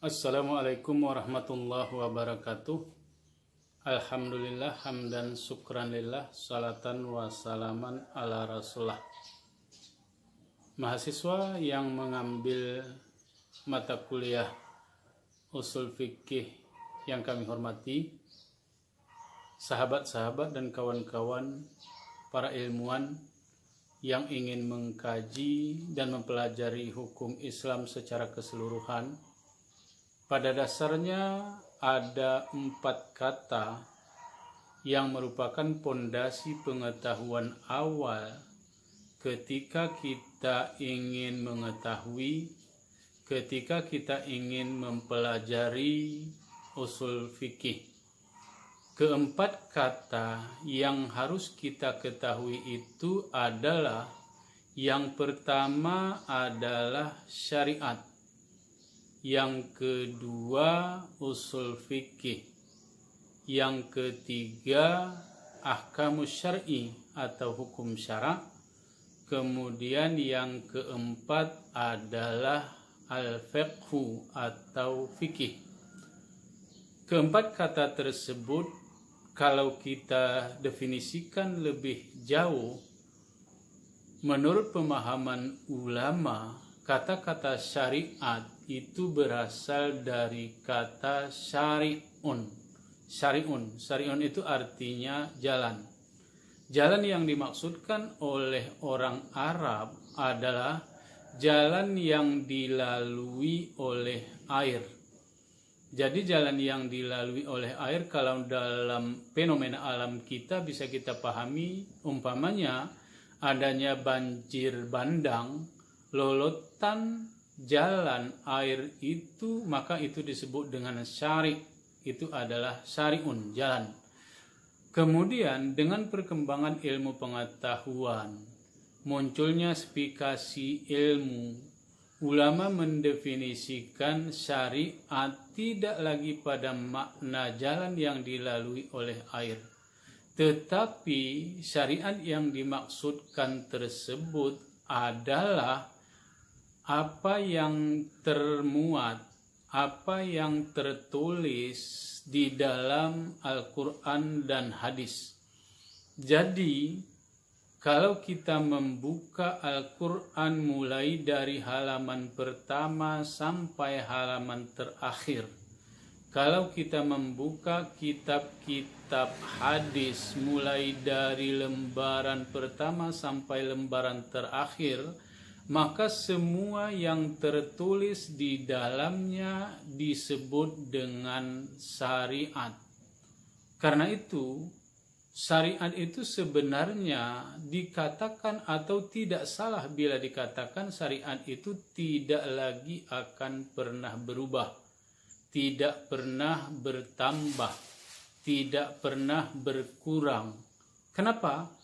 Assalamualaikum warahmatullahi wabarakatuh. Alhamdulillah hamdan syukran lillah salatan wa salaman ala rasulullah. Mahasiswa yang mengambil mata kuliah usul fikih yang kami hormati, sahabat-sahabat dan kawan-kawan para ilmuwan yang ingin mengkaji dan mempelajari hukum Islam secara keseluruhan. Pada dasarnya ada 4 kata yang merupakan pondasi pengetahuan awal ketika kita ingin mengetahui, ketika kita ingin mempelajari usul fikih. Keempat kata yang harus kita ketahui itu adalah, yang pertama adalah syariat, yang kedua usul fikih, yang ketiga ahkamus syar'i atau hukum syara', kemudian yang keempat adalah al-fiqhu atau fikih. Keempat kata tersebut kalau kita definisikan lebih jauh, menurut pemahaman ulama, kata-kata syariat itu berasal dari kata syari'un. Syari'un itu artinya jalan. Jalan yang dimaksudkan oleh orang Arab adalah jalan yang dilalui oleh air. Jadi jalan yang dilalui oleh air, kalau dalam fenomena alam kita bisa kita pahami, umpamanya adanya banjir bandang, lolotan jalan air itu, maka itu disebut dengan syari', itu adalah syari'un, jalan. Kemudian dengan perkembangan ilmu pengetahuan, munculnya spesifikasi ilmu, ulama mendefinisikan syariat tidak lagi pada makna jalan yang dilalui oleh air, tetapi syariat yang dimaksudkan tersebut adalah apa yang termuat, apa yang tertulis di dalam Al-Quran dan hadis. Jadi, kalau kita membuka Al-Quran mulai dari halaman pertama sampai halaman terakhir, kalau kita membuka kitab-kitab hadis mulai dari lembaran pertama sampai lembaran terakhir, maka semua yang tertulis di dalamnya disebut dengan syariat. Karena itu, syariat itu sebenarnya dikatakan atau tidak salah bila dikatakan syariat itu tidak lagi akan pernah berubah, tidak pernah bertambah, tidak pernah berkurang. Kenapa?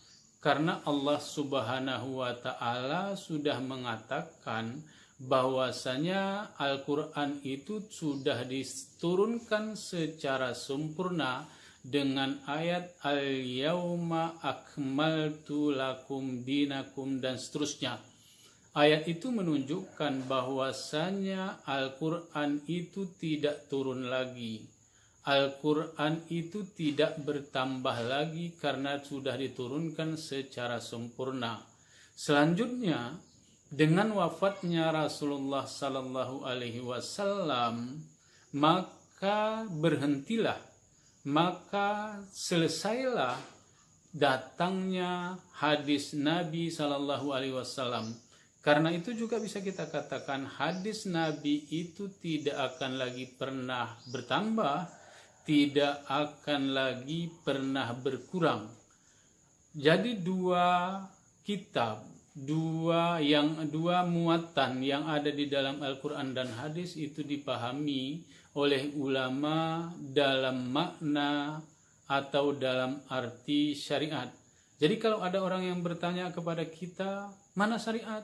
Karena Allah Subhanahu wa Ta'ala sudah mengatakan bahwasanya Al-Quran itu sudah diturunkan secara sempurna dengan ayat al-yauma akmaltu lakum dinakum dan seterusnya. Ayat itu menunjukkan bahwasanya Al-Quran itu tidak turun lagi. Al-Quran itu tidak bertambah lagi karena sudah diturunkan secara sempurna. Selanjutnya, dengan wafatnya Rasulullah Sallallahu Alaihi Wasallam, maka berhentilah, maka selesailah datangnya hadis Nabi Sallallahu Alaihi Wasallam. Karena itu juga bisa kita katakan hadis Nabi itu tidak akan lagi pernah bertambah, tidak akan lagi pernah berkurang. Jadi dua kitab, dua muatan yang ada di dalam Al-Quran dan hadis itu dipahami oleh ulama dalam makna atau dalam arti syariat. Jadi kalau ada orang yang bertanya kepada kita, mana syariat?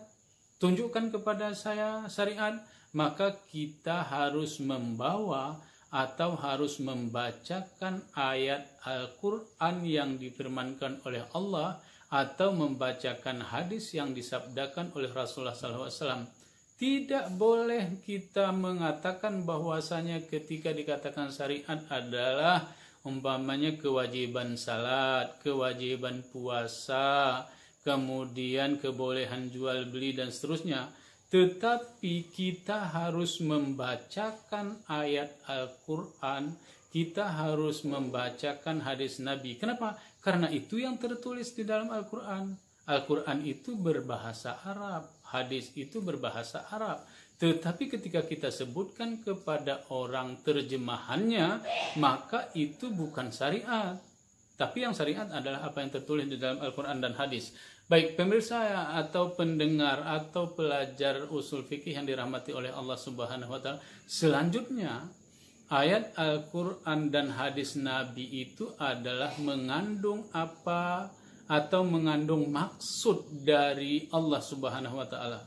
Tunjukkan kepada saya syariat, maka kita harus membawa atau harus membacakan ayat Al-Quran yang difirmankan oleh Allah atau membacakan hadis yang disabdakan oleh Rasulullah SAW. Tidak boleh kita mengatakan bahwasanya ketika dikatakan syariat adalah umpamanya kewajiban salat, kewajiban puasa, kemudian kebolehan jual beli dan seterusnya. Tetapi kita harus membacakan ayat Al-Quran, kita harus membacakan hadis Nabi. Kenapa? Karena itu yang tertulis di dalam Al-Quran. Al-Quran itu berbahasa Arab, hadis itu berbahasa Arab. Tetapi ketika kita sebutkan kepada orang terjemahannya, maka itu bukan syariat. Tapi yang syariat adalah apa yang tertulis di dalam Al-Quran dan hadis. Baik pemirsa atau pendengar atau pelajar usul fikih yang dirahmati oleh Allah Subhanahu wa taala, selanjutnya ayat Al-Quran dan hadis Nabi itu adalah mengandung apa atau mengandung maksud dari Allah Subhanahu wa taala.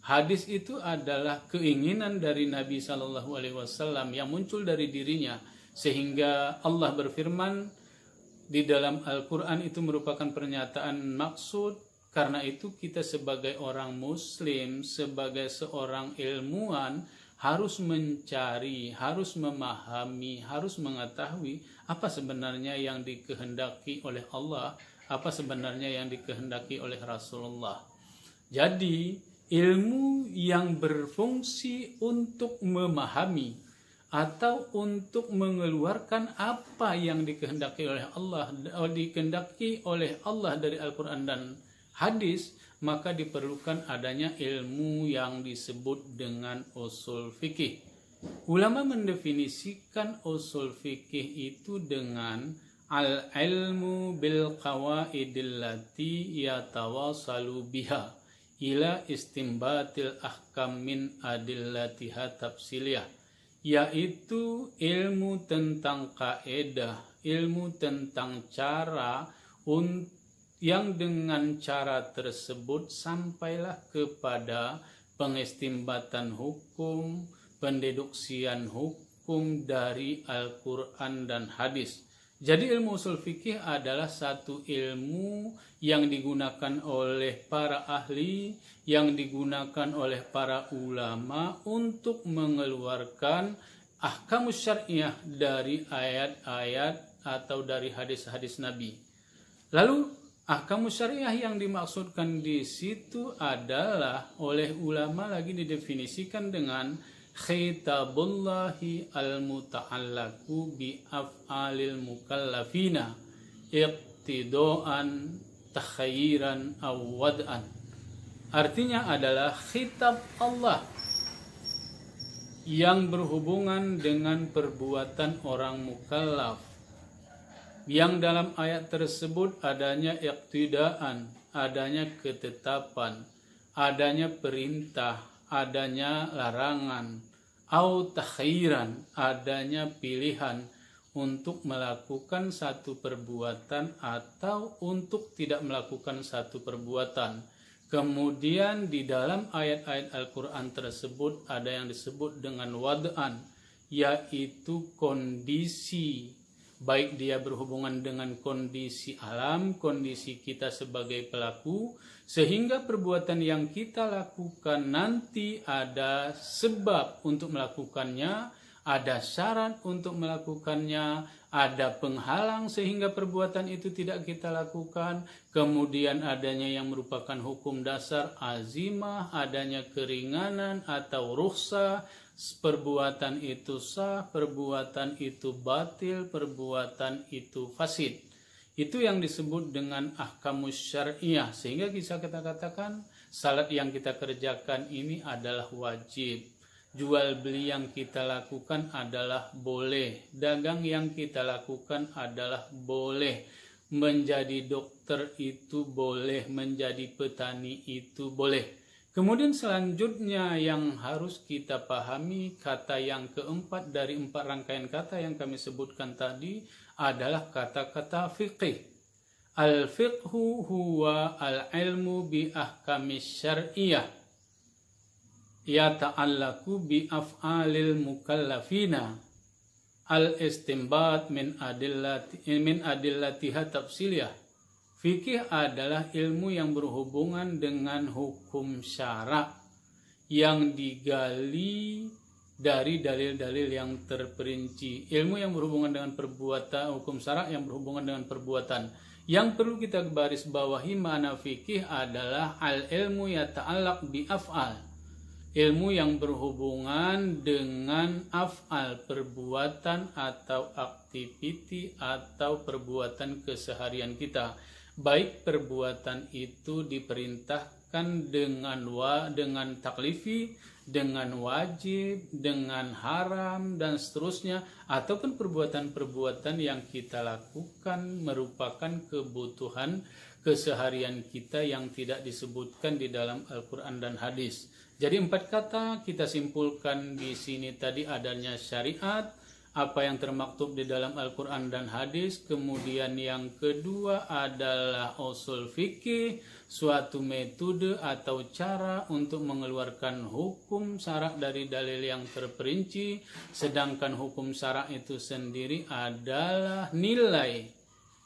Hadis itu adalah keinginan dari Nabi Shallallahu alaihi wasallam yang muncul dari dirinya, sehingga Allah berfirman di dalam Al-Quran itu merupakan pernyataan maksud. Karena itu kita sebagai orang muslim, sebagai seorang ilmuwan harus mencari, harus memahami, harus mengetahui apa sebenarnya yang dikehendaki oleh Allah, apa sebenarnya yang dikehendaki oleh Rasulullah. Jadi ilmu yang berfungsi untuk memahami atau untuk mengeluarkan apa yang dikehendaki oleh Allah dari Al-Quran dan hadis, maka diperlukan adanya ilmu yang disebut dengan usul fikih. Ulama mendefinisikan usul fikih itu dengan al-ilmu bil qawaidil lati yatawasalu biha ila istimbatil ahkam min adillatiha tafsiliyah, yaitu ilmu tentang kaedah, ilmu tentang cara yang dengan cara tersebut sampailah kepada pengistimbatan hukum, pendeduksian hukum dari Al-Quran dan hadis. Jadi ilmu usul fikih adalah satu ilmu yang digunakan oleh para ahli, yang digunakan oleh para ulama untuk mengeluarkan ahkamus syariah dari ayat-ayat atau dari hadis-hadis Nabi. Lalu ahkamus syariah yang dimaksudkan di situ adalah oleh ulama lagi didefinisikan dengan khitabullahi al-muta'allaku bi af'alil mukallafina iqtidoan takhayyiran awad'an. Artinya adalah khitab Allah yang berhubungan dengan perbuatan orang mukallaf, yang dalam ayat tersebut adanya iqtidaan, adanya ketetapan, adanya perintah, adanya larangan, au takhayyiran, adanya pilihan untuk melakukan satu perbuatan atau untuk tidak melakukan satu perbuatan. Kemudian di dalam ayat-ayat Al-Quran tersebut ada yang disebut dengan wad'an, yaitu kondisi, baik dia berhubungan dengan kondisi alam, kondisi kita sebagai pelaku, sehingga perbuatan yang kita lakukan nanti ada sebab untuk melakukannya, ada syarat untuk melakukannya, ada penghalang sehingga perbuatan itu tidak kita lakukan, kemudian adanya yang merupakan hukum dasar azimah, adanya keringanan atau rukhsah, perbuatan itu sah, perbuatan itu batil, perbuatan itu fasid. Itu yang disebut dengan ahkamus syariah. Sehingga bisa kita katakan salat yang kita kerjakan ini adalah wajib. Jual beli yang kita lakukan adalah boleh. Dagang yang kita lakukan adalah boleh. Menjadi dokter itu boleh. Menjadi petani itu boleh. Kemudian selanjutnya yang harus kita pahami, kata yang keempat dari 4 rangkaian kata yang kami sebutkan tadi adalah kata-kata fiqih. Al-fiqhu huwa al-ilmu bi ahkamis syar'iyah yata'allaku bi af'alil mukallafina al-istinbat min adillatiha tafsiliyah. Fikih adalah ilmu yang berhubungan dengan hukum syara yang digali dari dalil-dalil yang terperinci. Ilmu yang berhubungan dengan perbuatan, hukum syara yang berhubungan dengan perbuatan. Yang perlu kita garis bawahi makna fikih adalah al-ilmu yata'allaq bi af'al. Ilmu yang berhubungan dengan af'al, perbuatan atau aktiviti atau perbuatan keseharian kita. Baik perbuatan itu diperintahkan dengan taklifi, dengan wajib, dengan haram dan seterusnya, ataupun perbuatan-perbuatan yang kita lakukan merupakan kebutuhan keseharian kita yang tidak disebutkan di dalam Al-Quran dan hadis. Jadi 4 kata kita simpulkan di sini tadi adanya syariat, apa yang termaktub di dalam Al-Quran dan hadis. Kemudian yang kedua adalah usul fikih, suatu metode atau cara untuk mengeluarkan hukum syara dari dalil yang terperinci. Sedangkan hukum syara itu sendiri adalah nilai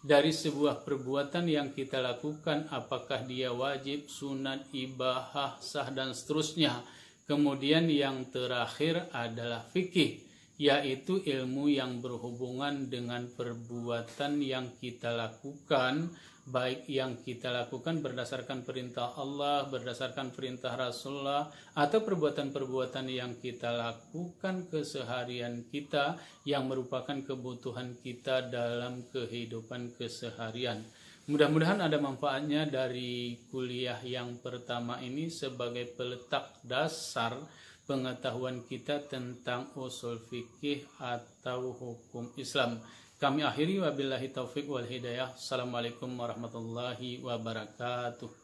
dari sebuah perbuatan yang kita lakukan, apakah dia wajib, sunat, ibahah, sah, dan seterusnya. Kemudian yang terakhir adalah fikih, yaitu ilmu yang berhubungan dengan perbuatan yang kita lakukan, baik yang kita lakukan berdasarkan perintah Allah, berdasarkan perintah Rasulullah, atau perbuatan-perbuatan yang kita lakukan keseharian kita yang merupakan kebutuhan kita dalam kehidupan keseharian. Mudah-mudahan ada manfaatnya dari kuliah yang pertama ini sebagai peletak dasar pengetahuan kita tentang usul fikih atau hukum Islam. Kami akhiri wabillahi taufik wal hidayah. Assalamualaikum warahmatullahi wabarakatuh.